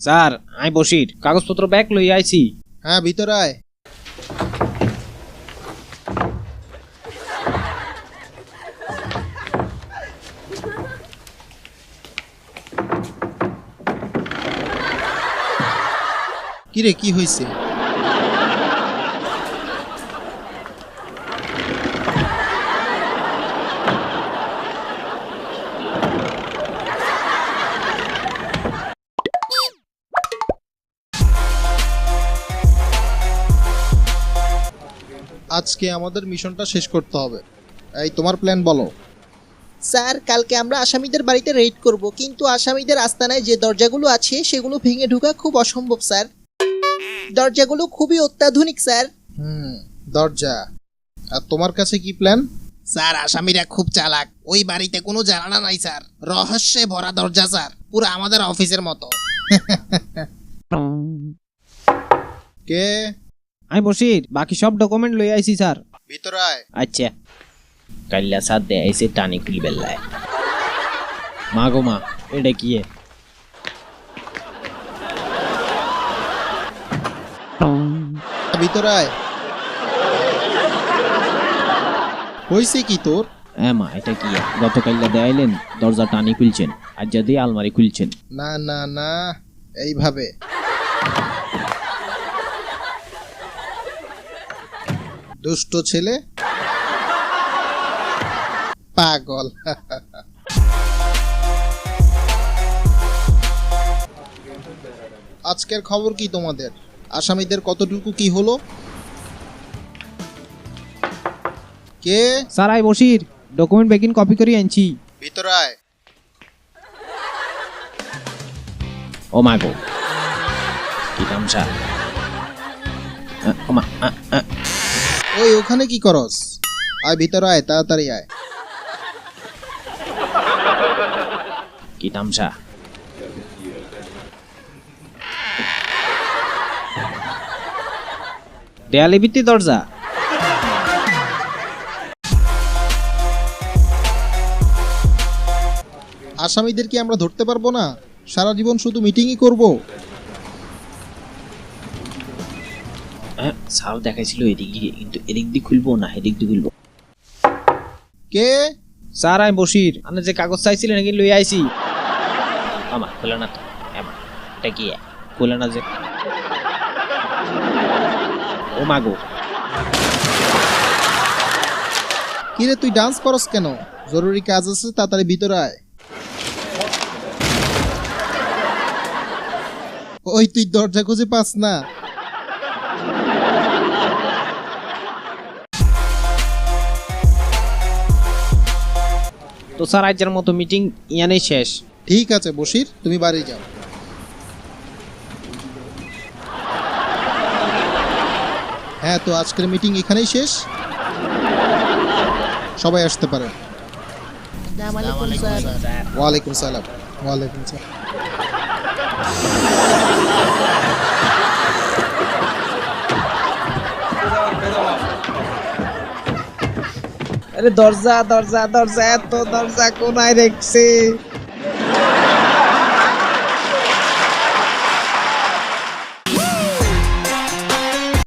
Sir I Basir কাগজপত্র bag লই আইছি। হ্যাঁ ভিতরে আয়। কিরে কি হয়েছে? আজকে আমাদের মিশনটা শেষ করতে হবে। এই তোমার প্ল্যান বলো। স্যার কালকে আমরা আসামিদের বাড়িতে রেড করব, কিন্তু আসামিদের আস্তানায় যে দরজাগুলো আছে সেগুলো ভেঙে ঢোকা খুব অসম্ভব স্যার। দরজাগুলো খুবই অত্যাধুনিক স্যার। দরজা। আর তোমার কাছে কি প্ল্যান? স্যার আসামিরা খুব চালাক, ওই বাড়িতে কোনো জানালা নাই স্যার, রহস্যে ভরা দরজা স্যার, পুরো আমাদের অফিসের মতো। কে? আই বসির বাকি সব ডকুমেন্ট লই আইছি স্যার। ভিতরে আয়। আচ্ছা কাল্লা সাথ দে আইছে টানি খুলি বেলায়। মা গো মা এটা কি এ? ভিতরে আয়। হয়েছে কি তোর? হ্যাঁ মা এটা কি এ? গতকাল্লা দেয়াইলেন দরজা টানি খুলছেন, আর যদি আলমারি খুলছেন। না না না, এইভাবে। দুষ্ট ছেলে, পাগল। আজকের খবর কি তোমাদের? আসামিদের কতটুকু কি হলো? কে? স্যার আই বসির ডকুমেন্ট বেগিন কপি করে আনছি। ভিতরে আয়। ও মা গো কি তামসা। ও মা ওই ওখানে কি করস? আয় ভিতরে আয়, তাড়াতাড়ি আয়। কি তামসা। দেয়ালে ভিত্তি দরজা। আসামিদের কি আমরা ধরতে পারবো না? সারা জীবন শুধু মিটিংই করব। স্যার দেখাইছিল এদিক দিয়ে, কিন্তু এদিক দিয়ে খুলবো না এদিক দিয়ে খুলবো। কে? স্যার আমি বসির, আপনি যে কাগজ চাইছিলেন নাকি লই আইছি। আমা খোলে না তো। এটা কি খোলে না যে। ও মা গো কিরে তুই ডান্স করস কেন? জরুরি কাজ আছে, তাড়াতাড়ি ভিতরে আয়। ওই তুই দরজা খুঁজে পাস না? তো স্যার আজকের মতো মিটিং ইয়ানেই শেষ। ঠিক আছে বশির, তুমি বাড়ি যাও। হ্যাঁ, তো আজকের মিটিং এখানেই শেষ। সবাই আসতে পারেন। ওয়ালাইকুম সালাম। ওয়ালাইকুম সালাম। আরে দরজা দরজা দরজা, এত দরজা কোনায় রেখছে।